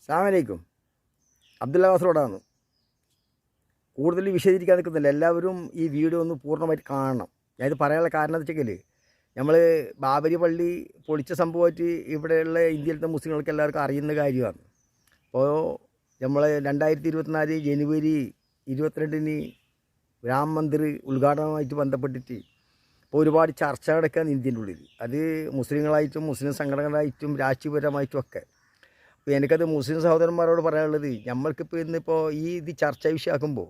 അസ്സലാമലൈക്കും. അബ്ദുള്ള കാസർഗോഡാണ്. കൂടുതൽ വിശദീകരിക്കാൻ നിൽക്കുന്നില്ല. എല്ലാവരും ഈ വീഡിയോ ഒന്ന് പൂർണ്ണമായിട്ട് കാണണം. ഞാനിത് പറയാനുള്ള കാരണം എന്ന് വെച്ചെങ്കിൽ നമ്മൾ ബാബരി പള്ളി പൊളിച്ച സംഭവമായിട്ട് ഇവിടെയുള്ള ഇന്ത്യയിലത്തെ മുസ്ലിങ്ങൾക്ക് എല്ലാവർക്കും അറിയുന്ന കാര്യമാണ്. അപ്പോൾ നമ്മൾ 2024 ജനുവരി 22 രാം മന്ദിർ ഉദ്ഘാടനവുമായിട്ട് ബന്ധപ്പെട്ടിട്ട് ഇപ്പോൾ ഒരുപാട് ചർച്ച നടക്കുകയാണ് ഇന്ത്യൻ്റെ ഉള്ളിൽ. അത് മുസ്ലിങ്ങളായിട്ടും മുസ്ലിം സംഘടനകളായിട്ടും രാഷ്ട്രീയപരമായിട്ടും ഒക്കെ. അപ്പോൾ എനിക്കത് മുസ്ലിം സഹോദരന്മാരോട് പറയാനുള്ളത്, നമ്മൾക്കിപ്പോൾ ഇന്നിപ്പോൾ ഇത് ചർച്ചാ വിഷയമാക്കുമ്പോൾ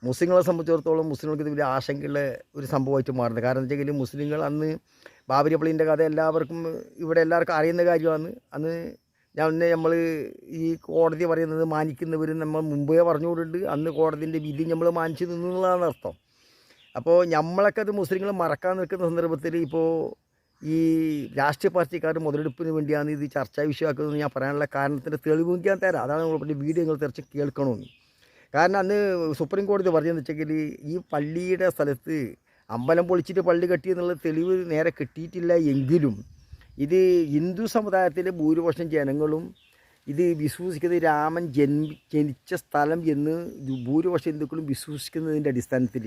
മുസ്ലിങ്ങളെ സംബന്ധിച്ചിടത്തോളം മുസ്ലിങ്ങൾക്ക് ഇത് വലിയ ആശങ്കയുള്ള ഒരു സംഭവമായിട്ട് മാറുന്നത്. കാരണം എന്ന് വെച്ചെങ്കിൽ മുസ്ലിങ്ങൾ അന്ന് ബാബരി പള്ളീൻ്റെ കഥ എല്ലാവർക്കും ഇവിടെ എല്ലാവർക്കും അറിയുന്ന കാര്യമാണ്. അന്ന് നമ്മൾ ഈ കോടതി പറയുന്നത് മാനിക്കുന്നവരും നമ്മൾ മുമ്പേ പറഞ്ഞുകൊണ്ടുണ്ട്. അന്ന് കോടതിൻ്റെ വിധി നമ്മൾ മാനിച്ചു നിന്നുള്ളതാണ് അർത്ഥം. അപ്പോൾ നമ്മളൊക്കെ അത് മുസ്ലിങ്ങൾ മറക്കാൻ നിൽക്കുന്ന സന്ദർഭത്തിൽ ഇപ്പോൾ ഈ രാഷ്ട്രീയ പാർട്ടിക്കാർ മുതലെടുപ്പിന് വേണ്ടിയാണ് ഇത് ചർച്ചാ വിഷയമാക്കുന്നതെന്ന് ഞാൻ പറയാനുള്ള കാരണത്തിൻ്റെ തെളിവ് ഞാൻ തരാം. അതാണ് നിങ്ങൾ വീഡിയോ നിങ്ങൾ തിരച്ച് കേൾക്കണമെന്ന്. കാരണം അന്ന് സുപ്രീം കോടതി പറഞ്ഞതെന്ന് വെച്ചെങ്കിൽ ഈ പള്ളിയുടെ സ്ഥലത്ത് അമ്പലം പൊളിച്ചിട്ട് പള്ളി കെട്ടി എന്നുള്ള തെളിവ് നേരെ കിട്ടിയിട്ടില്ല എങ്കിലും ഇത് ഹിന്ദു സമുദായത്തിലെ ഭൂരിപക്ഷം ജനങ്ങളും ഇത് വിശ്വസിക്കുന്നത് രാമൻ ജനിച്ച സ്ഥലം എന്ന് ഭൂരിപക്ഷം ഹിന്ദുക്കളും വിശ്വസിക്കുന്നതിൻ്റെ അടിസ്ഥാനത്തിൽ,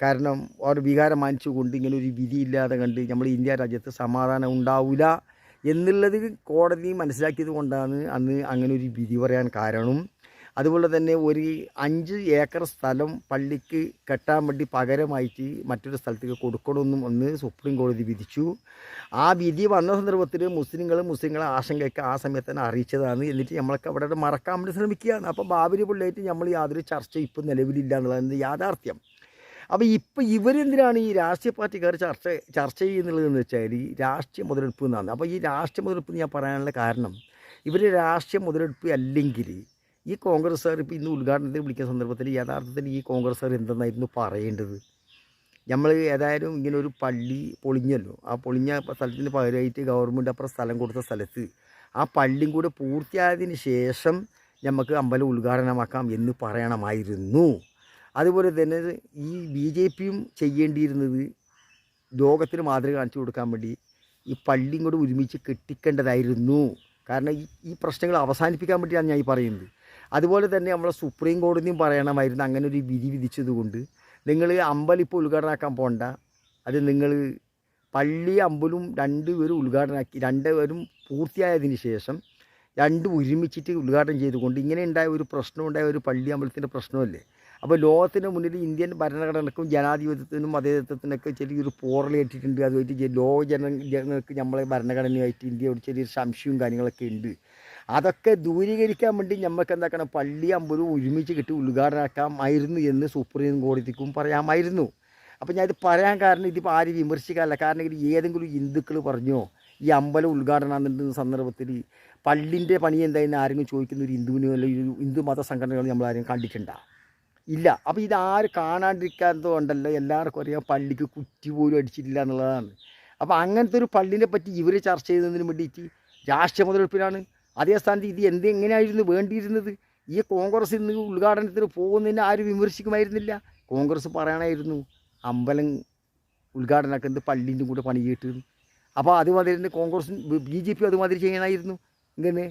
കാരണം അവർ വികാരം മാനിച്ചുകൊണ്ട് ഇങ്ങനെ ഒരു വിധിയില്ലാതെ കണ്ട് നമ്മൾ ഇന്ത്യ രാജ്യത്ത് സമാധാനം ഉണ്ടാവില്ല എന്നുള്ളത് കോടതി മനസ്സിലാക്കിയത് കൊണ്ടാണ് അന്ന് അങ്ങനെ ഒരു വിധി പറയാൻ കാരണം. അതുപോലെ തന്നെ ഒരു 5 ഏക്കർ സ്ഥലം പള്ളിക്ക് കെട്ടാൻ വേണ്ടി പകരമായിട്ട് മറ്റൊരു സ്ഥലത്തേക്ക് കൊടുക്കണമെന്നും ഒന്ന് സുപ്രീം കോടതി വിധിച്ചു. ആ വിധി വന്ന സന്ദർഭത്തിൽ മുസ്ലിങ്ങളെ ആശങ്കയ്ക്ക് ആ സമയത്ത് തന്നെ അറിയിച്ചതാണ്. എന്നിട്ട് നമ്മളൊക്കെ അവിടെ മറക്കാൻ വേണ്ടി ശ്രമിക്കുകയാണ്. അപ്പോൾ ബാബരി പള്ളിയായിട്ട് നമ്മൾ യാതൊരു ചർച്ച ഇപ്പം നിലവിലില്ല എന്നുള്ളതാണ് യാഥാർത്ഥ്യം. അപ്പോൾ ഇപ്പോൾ ഇവരെന്തിനാണ് ഈ രാഷ്ട്രീയ പാർട്ടിക്കാർ ചർച്ച ചെയ്യുന്നുള്ളതെന്ന് വെച്ചാൽ ഈ രാഷ്ട്രീയ മുതലെടുപ്പ് എന്നാണ്. അപ്പോൾ ഈ രാഷ്ട്രീയ മുതലെടുപ്പ് ഞാൻ പറയാനുള്ള കാരണം, ഇവർ രാഷ്ട്രീയ മുതലെടുപ്പ് അല്ലെങ്കിൽ ഈ കോൺഗ്രസ്സുകാർ ഇപ്പോൾ ഇന്ന് ഉദ്ഘാടനത്തിന് വിളിക്കുന്ന സന്ദർഭത്തിൽ യഥാർത്ഥത്തിൽ ഈ കോൺഗ്രസ്സുകാർ എന്തെന്നായിരുന്നു പറയേണ്ടത്? നമ്മൾ ഏതായാലും ഇങ്ങനെ ഒരു പള്ളി പൊളിഞ്ഞല്ലോ, ആ പൊളിഞ്ഞ സ്ഥലത്തിന് പകരമായിട്ട് ഗവൺമെൻറ് അപ്പുറം സ്ഥലം കൊടുത്ത സ്ഥലത്ത് ആ പള്ളിയും കൂടെ പൂർത്തിയായതിന് ശേഷം നമുക്ക് അമ്പലം ഉദ്ഘാടനമാക്കാം എന്ന് പറയണമായിരുന്നു. അതുപോലെ തന്നെ ഈ BJPയും ചെയ്യേണ്ടിയിരുന്നത് ലോകത്തിന് മാതൃക കാണിച്ചു കൊടുക്കാൻ വേണ്ടി ഈ പള്ളിയും കൂടെ ഒരുമിച്ച് കെട്ടിക്കേണ്ടതായിരുന്നു. കാരണം ഈ പ്രശ്നങ്ങൾ അവസാനിപ്പിക്കാൻ വേണ്ടിയാണ് ഞാൻ ഈ പറയുന്നത്. അതുപോലെ തന്നെ നമ്മളെ സുപ്രീം കോടതിയും പറയണമായിരുന്നു, അങ്ങനെ ഒരു വിധി വിധിച്ചതുകൊണ്ട് നിങ്ങൾ അമ്പലം ഇപ്പോൾ ഉദ്ഘാടനമാക്കാൻ പോകണ്ട, അത് നിങ്ങൾ പള്ളി അമ്പലവും രണ്ടുപേരും ഉദ്ഘാടനമാക്കി, രണ്ടുപേരും പൂർത്തിയായതിന് ശേഷം രണ്ടും ഒരുമിച്ചിട്ട് ഉദ്ഘാടനം ചെയ്തുകൊണ്ട് ഇങ്ങനെ ഉണ്ടായ ഒരു പ്രശ്നമുണ്ടായ ഒരു പള്ളി അമ്പലത്തിൻ്റെ പ്രശ്നമല്ലേ. അപ്പോൾ ലോകത്തിന് മുന്നിൽ ഇന്ത്യൻ ഭരണഘടനക്കും ജനാധിപത്യത്തിനും മതേതത്വത്തിനൊക്കെ ചെറിയൊരു പോറലേറ്റിട്ടുണ്ട്. അതുമായിട്ട് ലോക ജനങ്ങൾക്ക് നമ്മളെ ഭരണഘടനയായിട്ട് ഇന്ത്യയോട് ചെറിയൊരു സംശയവും കാര്യങ്ങളൊക്കെ ഉണ്ട്. അതൊക്കെ ദൂരീകരിക്കാൻ വേണ്ടി നമുക്ക് എന്താക്കണം, പള്ളി അമ്പലവും ഒരുമിച്ച് കിട്ടി ഉദ്ഘാടനമാക്കാമായിരുന്നു എന്ന് സുപ്രീം കോടതിക്കും പറയാമായിരുന്നു. അപ്പോൾ ഞാൻ ഇത് പറയാൻ കാരണം ഇതിപ്പോൾ ആരും വിമർശിക്കാനല്ല. കാരണം ഇത് ഏതെങ്കിലും ഹിന്ദുക്കൾ പറഞ്ഞോ ഈ അമ്പലം ഉദ്ഘാടനം സന്ദർഭത്തിൽ പള്ളിൻ്റെ പണി എന്തായെന്ന് ആരെങ്കിലും ചോദിക്കുന്ന ഒരു ഹിന്ദുവിനോ അല്ലെങ്കിൽ ഒരു ഹിന്ദു മത സംഘടനകൾ നമ്മളാരും കണ്ടിട്ടുണ്ടോ? ഇല്ല. അപ്പോൾ ഇതാരും കാണാണ്ടിരിക്കാത്തതുകൊണ്ടല്ലോ എല്ലാവർക്കും അറിയാം പള്ളിക്ക് കുറ്റി പോലും അടിച്ചിട്ടില്ല എന്നുള്ളതാണ്. അപ്പോൾ അങ്ങനത്തെ ഒരു പള്ളിനെ പറ്റി ഇവർ ചർച്ച ചെയ്യുന്നതിന് വേണ്ടിയിട്ട് രാഷ്ട്രീയ മുതലെടുപ്പിലാണ്. അതേ സ്ഥാനത്ത് ഇത് എങ്ങനെയായിരുന്നു വേണ്ടിയിരുന്നത്? ഈ കോൺഗ്രസ് ഇന്ന് ഉദ്ഘാടനത്തിന് പോകുന്നതിന് ആരും വിമർശിക്കുമായിരുന്നില്ല. കോൺഗ്രസ് പറയണമായിരുന്നു അമ്പലം ഉദ്ഘാടനമാക്കുന്നത് പള്ളീൻ്റെ കൂടെ പണി കേട്ടത്. അപ്പോൾ അതുമാതിരി തന്നെ കോൺഗ്രസും BJP അതുമാതിരി ചെയ്യണമായിരുന്നു. ഇങ്ങനെ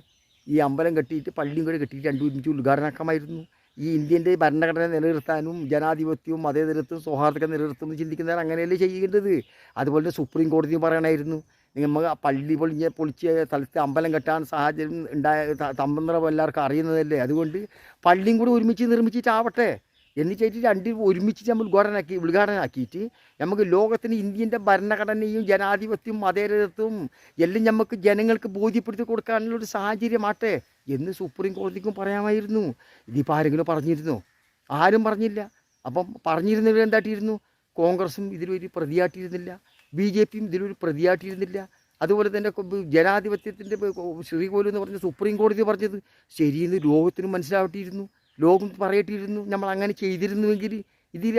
ഈ അമ്പലം കെട്ടിയിട്ട് പള്ളിയും കൂടെ കെട്ടിയിട്ട് രണ്ടും ഒരുമിച്ച് ഉദ്ഘാടനമാക്കാമായിരുന്നു. ഈ ഇന്ത്യൻ്റെ ഭരണഘടന നിലനിർത്താനും ജനാധിപത്യവും മതേതരത്വവും സൗഹാർദ്ദത്തെ നിലനിർത്തുമെന്ന് ചിന്തിക്കുന്നവർ അങ്ങനെയല്ലേ ചെയ്യേണ്ടത്. അതുപോലെ തന്നെ സുപ്രീം കോടതിയും പറയണമായിരുന്നു, നമ്മൾ പള്ളി പൊളിച്ച സ്ഥലത്ത് അമ്പലം കെട്ടാൻ സാഹചര്യം ഉണ്ടായ തന്ത്രം എല്ലാവർക്കും അറിയുന്നതല്ലേ, അതുകൊണ്ട് പള്ളിയും കൂടി ഒരുമിച്ച് നിർമ്മിച്ചിട്ടാവട്ടെ എന്നിട്ട് രണ്ടും ഒരുമിച്ചിട്ട് നമ്മൾ ഉദ്ഘാടനമാക്കിയിട്ട് നമുക്ക് ലോകത്തിന് ഇന്ത്യൻ്റെ ഭരണഘടനയും ജനാധിപത്യവും മതേതരത്വവും എല്ലാം നമുക്ക് ജനങ്ങൾക്ക് ബോധ്യപ്പെടുത്തി കൊടുക്കാനുള്ളൊരു സാഹചര്യമാട്ടെ എന്ന് സുപ്രീം കോടതിക്കും പറയാമായിരുന്നു. ഇതിപ്പോൾ ആരെങ്കിലും പറഞ്ഞിരുന്നോ? ആരും പറഞ്ഞില്ല. അപ്പം പറഞ്ഞിരുന്നവർ എന്തായിട്ടിരുന്നു? കോൺഗ്രസും ഇതിലൊരു പ്രതിയായിട്ടിരുന്നില്ല, BJPയും ഇതിലൊരു പ്രതിയായിട്ടിരുന്നില്ല. അതുപോലെ തന്നെ ജനാധിപത്യത്തിൻ്റെ ശ്രീകോലം എന്ന് പറഞ്ഞ സുപ്രീം കോടതി പറഞ്ഞത് ശരിയെന്ന് ലോകത്തിനും മനസ്സിലാവട്ടിയിരുന്നു, ലോകം പറയട്ടിയിരുന്നു. നമ്മൾ അങ്ങനെ ചെയ്തിരുന്നുവെങ്കിൽ ഇതിൽ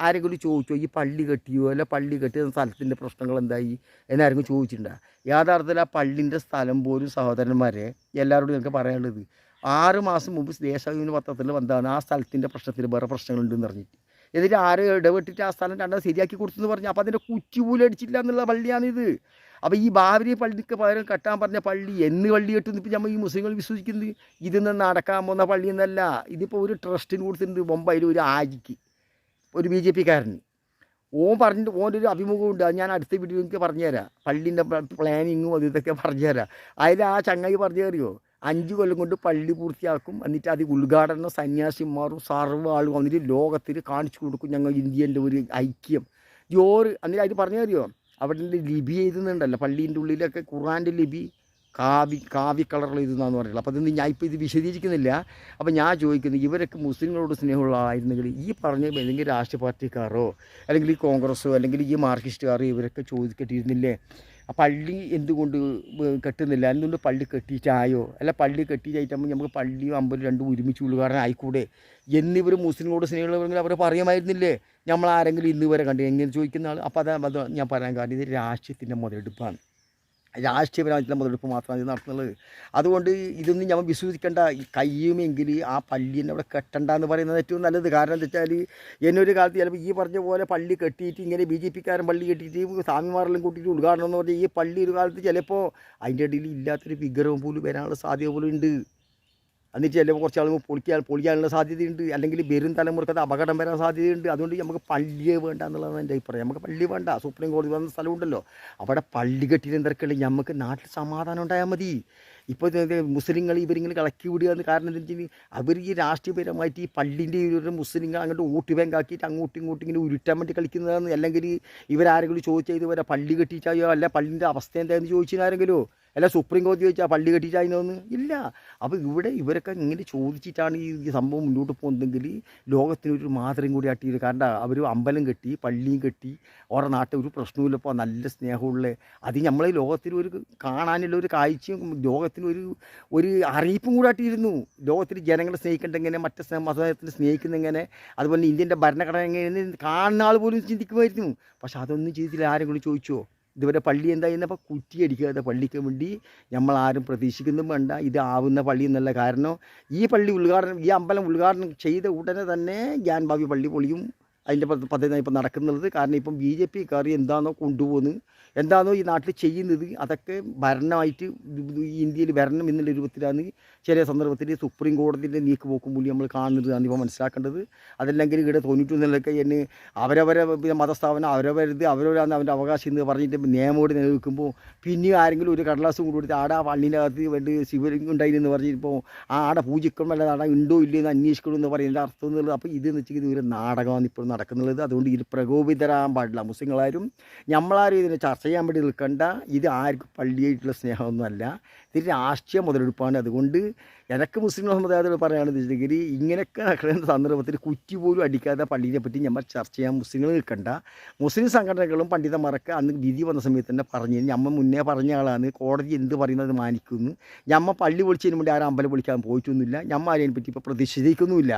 ആരെങ്കിലും ചോദിച്ചോ ഈ പള്ളി കെട്ടിയോ അല്ല പള്ളി കെട്ടിയ സ്ഥലത്തിൻ്റെ പ്രശ്നങ്ങൾ എന്തായി എന്നാരെങ്കിലും ചോദിച്ചിട്ടുണ്ടോ? യഥാർത്ഥത്തിൽ ആ പള്ളിൻ്റെ സ്ഥലം പോലും സഹോദരന്മാരെ എല്ലാവരോടും നിങ്ങൾക്ക് പറയാനുള്ളത്, 6 മാസം മുമ്പ് ദേശാഭിമാനി പത്രത്തിൽ വന്നതാണ് ആ സ്ഥലത്തിൻ്റെ പ്രശ്നത്തിൽ വേറെ പ്രശ്നങ്ങളുണ്ടെന്ന് പറഞ്ഞിട്ട്. എന്നിട്ട് ആര് ഇടപെട്ടിട്ട് ആ സ്ഥലം രണ്ടാം ശരിയാക്കി കൊടുത്തെന്ന് പറഞ്ഞു. അപ്പോൾ അതിൻ്റെ കുറ്റി പോലും അടിച്ചില്ല എന്നുള്ള പള്ളിയാണിത്. അപ്പോൾ ഈ ബാബരി പള്ളിക്ക് പകരം കെട്ടാൻ പറഞ്ഞ പള്ളി എന്ന് പള്ളി കെട്ടുന്നു ഇപ്പോൾ നമ്മൾ ഈ മുസ്ലിങ്ങൾ വിശ്വസിക്കുന്നത്? ഇതൊന്നും നടക്കാൻ പോകുന്ന പള്ളിയെന്നല്ല. ഇതിപ്പോൾ ഒരു ട്രസ്റ്റിന് കൊടുത്തിട്ടുണ്ട് മുംബൈയിൽ ഒരു ആജിക്ക്, ഒരു BJP കാരന്. ഓൻ പറഞ്ഞിട്ട് ഓൻ്റെ ഒരു അഭിമുഖമുണ്ട്. അത് ഞാൻ അടുത്ത വീഡിയോ എനിക്ക് പറഞ്ഞുതരാം. പള്ളീൻ്റെ പ്ലാനിങ്ങും അത് ഇതൊക്കെ പറഞ്ഞുതരാം. അതിൽ ആ ചങ്ങായി പറഞ്ഞു തരുമോ, 5 കൊല്ലം കൊണ്ട് പള്ളി പൂർത്തിയാക്കും, എന്നിട്ട് അത് ഉദ്ഘാടനം സന്യാസിമാരും സർവ്വ ആളും വന്നിട്ട് ലോകത്തിൽ കാണിച്ചു കൊടുക്കും ഞങ്ങൾ ഇന്ത്യൻ്റെ ഒരു ഐക്യം എന്നിട്ട് അത് പറഞ്ഞു തരുമോ. അവിടെ ലിപി എഴുതുന്നുണ്ടല്ലോ പള്ളീൻ്റെ ഉള്ളിലൊക്കെ, ഖുർആൻ്റെ ലിപി കാവി കളറിൽ എഴുതുന്നതെന്ന് പറയുന്നത്. അപ്പോൾ അതൊന്നും ഞാൻ ഇപ്പോൾ ഇത് വിശദീകരിക്കുന്നില്ല. അപ്പോൾ ഞാൻ ചോദിക്കുന്നത്, ഇവരൊക്കെ മുസ്ലിങ്ങളോട് സ്നേഹമുള്ളതായിരുന്നെങ്കിൽ ഈ പറഞ്ഞ ഏതെങ്കിലും രാഷ്ട്രീയ പാർട്ടിക്കാരോ അല്ലെങ്കിൽ ഈ കോൺഗ്രസ്സോ അല്ലെങ്കിൽ ഈ മാർക്സിസ്റ്റുകാരോ ഇവരൊക്കെ ചോദിക്കട്ടിരുന്നില്ലേ ആ പള്ളി എന്തുകൊണ്ട് കെട്ടുന്നില്ല, എന്തുകൊണ്ട് പള്ളി കെട്ടിയിട്ടായോ, അല്ല പള്ളി കെട്ടിയിട്ടാകുമ്പോൾ നമുക്ക് പള്ളിയും അമ്പലം രണ്ടും ഒരുമിച്ച് ഉദ്ഘാടനം ആയിക്കൂടെ എന്നിവർ മുസ്ലിങ്ങളോട് സ്നേഹമുള്ളവരെങ്കിൽ അവർ പറയുമായിരുന്നില്ലേ. നമ്മൾ ആരെങ്കിലും ഇന്ന് വരെ കണ്ടു എങ്ങനെ ചോദിക്കുന്ന ആൾ. അപ്പോൾ അത് ഞാൻ പറയാൻ കാരണം ഇത് രാഷ്ട്രീയത്തിൻ്റെ മുതലെടുപ്പാണ്, രാഷ്ട്രീയപരമായിട്ടുള്ള മുതലെടുപ്പ് മാത്രമാണ് ഇത് നടത്തുന്നത്. അതുകൊണ്ട് ഇതൊന്നും നമ്മൾ വിശ്വസിക്കേണ്ട. കഴിയുമെങ്കിൽ ആ പള്ളിനെ അവിടെ കെട്ടണ്ട എന്ന് പറയുന്നത് ഏറ്റവും നല്ലത്. കാരണം എന്താ വെച്ചാൽ എന്നൊരു കാലത്ത് ചിലപ്പോൾ ഈ പറഞ്ഞ പോലെ പള്ളി കെട്ടിയിട്ട് ഇങ്ങനെ BJP കാരൻ പള്ളി കെട്ടിയിട്ട് സ്വാമിമാരെല്ലാം കൂട്ടിയിട്ട് ഉദ്ഘാടനം എന്ന് പറഞ്ഞാൽ ഈ പള്ളി ഒരു കാലത്ത് ചിലപ്പോൾ അതിൻ്റെ ഇടയിൽ ഇല്ലാത്തൊരു വിഗ്രഹം പോലും വരാനുള്ള സാധ്യത പോലും ഉണ്ട്. എന്നിട്ട് ചിലപ്പോൾ കുറച്ച് ആളുകൾ പൊളിക്കാനുള്ള സാധ്യതയുണ്ട്, അല്ലെങ്കിൽ വരും തലമുറക്ക് അത് അപകടം വരാൻ സാധ്യതയുണ്ട്. അതുകൊണ്ട് നമുക്ക് പള്ളിയെ വേണ്ട എന്നുള്ളതാണ് എൻ്റെ അഭിപ്രായം. നമുക്ക് പള്ളി വേണ്ട. സുപ്രീം കോടതി വന്ന സ്ഥലമുണ്ടല്ലോ, അവിടെ പള്ളി കെട്ടിയിട്ട് തിരക്കുണ്ടെങ്കിൽ നമുക്ക് നാട്ടിൽ സമാധാനം ഉണ്ടായാൽ മതി. ഇപ്പോൾ മുസ്ലിങ്ങൾ ഇവരിങ്ങനെ കളക്കി വിടുക എന്ന് കാരണം എന്താ വെച്ചാൽ അവർ ഈ രാഷ്ട്രീയപരമായിട്ട് ഈ പള്ളിൻ്റെ ഒരു മുസ്ലിങ്ങൾ അങ്ങോട്ട് വോട്ട് ബാങ്ക് ആക്കിയിട്ട് അങ്ങോട്ടും ഇങ്ങോട്ടും ഇങ്ങനെ ഉരുട്ടാൻ വേണ്ടി കളിക്കുന്നതാണ്. അല്ലെങ്കിൽ ഇവരാരെങ്കിലും ചോദിച്ചാൽ ഇതുവരെ പള്ളി കെട്ടിച്ചായോ അല്ല പള്ളിൻ്റെ അവസ്ഥ എന്താണെന്ന് ചോദിച്ചാരെങ്കിലോ അല്ല സുപ്രീം കോടതി ചോദിച്ചാൽ പള്ളി കെട്ടിച്ചായിരുന്നോന്ന് ഇല്ല. അപ്പോൾ ഇവിടെ ഇവരൊക്കെ ഇങ്ങനെ ചോദിച്ചിട്ടാണ് ഈ സംഭവം മുന്നോട്ട് പോകുന്നതെങ്കിൽ ലോകത്തിനൊരു മാതൃകയും കൂടി ആട്ടിയത്. കാരണം അവർ അമ്പലം കെട്ടി പള്ളിയും കെട്ടി ഓരോ നാട്ടിൽ ഒരു പ്രശ്നമില്ലപ്പോൾ നല്ല സ്നേഹമുള്ള അത് നമ്മൾ ലോകത്തിൽ ഒരു കാണാനുള്ള ഒരു കാഴ്ചയും ലോകത്തിന് ഒരു അറിയിപ്പും കൂടി ആട്ടിയിരുന്നു. ലോകത്തിൽ ജനങ്ങളെ സ്നേഹിക്കേണ്ടെങ്ങനെ, മറ്റേ മതത്തിന് സ്നേഹിക്കുന്നെങ്ങനെ, അതുപോലെ ഇന്ത്യൻ്റെ ഭരണഘടന എങ്ങനെ കാണുന്ന ആൾ പോലും ചിന്തിക്കുമായിരുന്നു. പക്ഷെ അതൊന്നും ചെയ്തില്ല. ആരെങ്കിലും ചോദിച്ചോ ഇതുവരെ പള്ളി എന്തായിരുന്നപ്പോൾ കുറ്റിയടിക്കാതെ പള്ളിക്ക് വേണ്ടി നമ്മളാരും പ്രതീക്ഷിക്കുന്നതും വേണ്ട. ഇത് ആവുന്ന പള്ളി എന്നല്ല. കാരണം ഈ പള്ളി ഉദ്ഘാടനം ഈ അമ്പലം ഉദ്ഘാടനം ചെയ്ത ഉടനെ തന്നെ ഗ്യാൻ ഭാവി പള്ളി പൊളിയും അതിൻ്റെ പദ്ധതി ഇപ്പം നടക്കുന്നത്. കാരണം ഇപ്പം BJP കാർ എന്താണോ കൊണ്ടുപോകുന്നത്, എന്താണോ ഈ നാട്ടിൽ ചെയ്യുന്നത്, അതൊക്കെ ഭരണമായിട്ട് ഇന്ത്യയിൽ ഭരണം എന്നുള്ള രൂപത്തിലാണ് ചില സന്ദർഭത്തിൽ സുപ്രീം കോടതിൻ്റെ നീക്കുപോക്കും മൂല്യം നമ്മൾ കാണുന്നതാണ് ഇപ്പോൾ മനസ്സിലാക്കേണ്ടത്. അതല്ലെങ്കിൽ ഇവിടെ 91 എന്നെ അവരവരെ മതസ്ഥാപനം അവരവരാണ് അവൻ്റെ അവകാശം എന്ന് പറഞ്ഞിട്ട് നിയമോട് നിലനിൽക്കുമ്പോൾ പിന്നെ ആരെങ്കിലും ഒരു കടലാസും കൂടി കൊടുത്ത് ആടെ ആ പള്ളിൻ്റെ അകത്ത് വേണ്ടി ശിവലിംഗം ഉണ്ടായിരുന്നു പറഞ്ഞിപ്പോൾ ആടെ പൂജിക്കണം അല്ലാതെ ആടെ ഉണ്ടോ ഇല്ലയെന്ന് അന്വേഷിക്കണം എന്ന് പറയുന്നതിൻ്റെ അർത്ഥം എന്നുള്ളത്. അപ്പോൾ ഇതെന്ന് വെച്ചാൽ ഇത് ഒരു നാടകമാണ് ഇപ്പോൾ നടക്കുന്നുള്ളത്. അതുകൊണ്ട് ഇത് പ്രകോപിതരാകാൻ പാടില്ല. മുസ്ലിങ്ങളാരും നമ്മളാരും ഇതിനെ ചർച്ച ചെയ്യാൻ വേണ്ടി നിൽക്കേണ്ട. ഇത് ആർക്കും പള്ളിയായിട്ടുള്ള സ്നേഹമൊന്നുമല്ല, ഇത് രാഷ്ട്രീയ മുതലെടുപ്പാണ്. അതുകൊണ്ട് എനിക്ക് മുസ്ലിം സമുദായത്തോട് പറയുകയാണെന്ന് വെച്ചിട്ടുണ്ടെങ്കിൽ ഇങ്ങനെയൊക്കെ നടക്കുന്ന സന്ദർഭത്തിൽ കുറ്റി പോലും അടിക്കാതെ പള്ളിയെ പറ്റി നമ്മൾ ചർച്ച ചെയ്യാൻ മുസ്ലിങ്ങൾ നിൽക്കണ്ട. മുസ്ലിം സംഘടനകളും പണ്ഡിതന്മാരൊക്കെ അന്ന് വിധി വന്ന സമയത്ത് തന്നെ പറഞ്ഞു, ഞമ്മ മുന്നേ പറഞ്ഞ ആളാണ്, കോടതി എന്ത് പറയുന്നത് മാനിക്കുന്നു, ഞമ്മ പള്ളി പൊളിച്ചതിന് വേണ്ടി ആരും അമ്പലം പൊളിക്കാൻ പോയിട്ടൊന്നുമില്ല, ഞമ്മ അതിനെ പറ്റി ഇപ്പോൾ പ്രതിഷേധിക്കുന്നുമില്ല.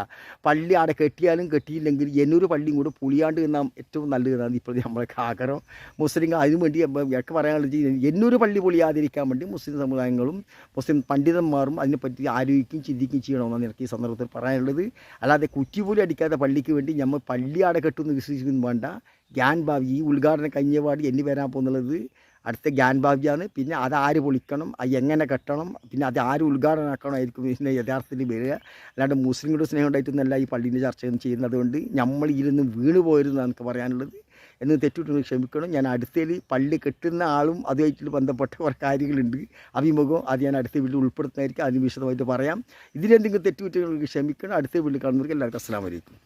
പള്ളി അവിടെ കെട്ടിയാലും കെട്ടിയില്ലെങ്കിൽ എന്നൊരു പള്ളിയും കൂടെ പൊളിയാണ്ട് എന്നാൽ ഏറ്റവും നല്ലതാണ് ഇപ്പോൾ നമ്മളൊക്കെ ആഗ്രഹം. മുസ്ലിങ്ങൾ അതിനു വേണ്ടി ഒക്കെ പറയാനുള്ളത് എന്നൊരു പള്ളി പൊളിയാതിരിക്കാൻ വേണ്ടി മുസ്ലിം സമുദായങ്ങളും മുസ്ലിം പണ്ഡിതന്മാരും അതിനെപ്പറ്റി ആലോചിക്കുകയും ചിന്തിക്കുകയും ചെയ്യണമെന്നാണ് എനിക്ക് ഈ സന്ദർഭത്തിൽ പറയാനുള്ളത്. അല്ലാതെ കുറ്റിപോലും അടിക്കാതെ പള്ളിക്ക് വേണ്ടി നമ്മൾ പള്ളി ആടെ കെട്ടുമെന്ന് വിശ്വസിക്കുന്നു വേണ്ട. ഗ്യാൻ ഭാവി ഈ ഉദ്ഘാടനം കഴിഞ്ഞപാട് എണ്ണി വരാൻ പോകുന്നുള്ളത് അടുത്ത ഗ്യാൻ ഭാവിയാണ്. പിന്നെ അത് ആര് പൊളിക്കണം, അത് എങ്ങനെ കെട്ടണം, പിന്നെ അത് ആര് ഉദ്ഘാടനമാക്കണമായിരിക്കും ഇതിൻ്റെ യഥാർത്ഥത്തിൽ വരിക. അല്ലാണ്ട് മുസ്ലിങ്ങളുടെ സ്നേഹം ഉണ്ടായിട്ടൊന്നല്ല ഈ പള്ളീൻ്റെ ചർച്ചയൊന്നും ചെയ്യുന്നത്. അതുകൊണ്ട് നമ്മൾ ഇരുന്ന് വീണ് പോയിരുന്നാണ് എനിക്ക് പറയാനുള്ളത്. എന്ന് തെറ്റിട്ട് ക്ഷമിക്കണം. ഞാൻ അടുത്തതിൽ പള്ളി കെട്ടുന്ന ആളും അതുമായിട്ട് ബന്ധപ്പെട്ട കുറേ കാര്യങ്ങളുണ്ട്, അഭിമുഖം, അത് ഞാൻ അടുത്ത വീട്ടിൽ ഉൾപ്പെടുത്തുന്നതായിരിക്കും. അതിന് വിശദമായിട്ട് പറയാം. ഇതിലെന്തെങ്കിലും തെറ്റുകുറ്റങ്ങൾക്ക് ക്ഷമിക്കണം. അടുത്ത വീട്ടിൽ കാണുന്നവർക്ക് എല്ലാവർക്കും അസ്സലാമു അലൈക്കും.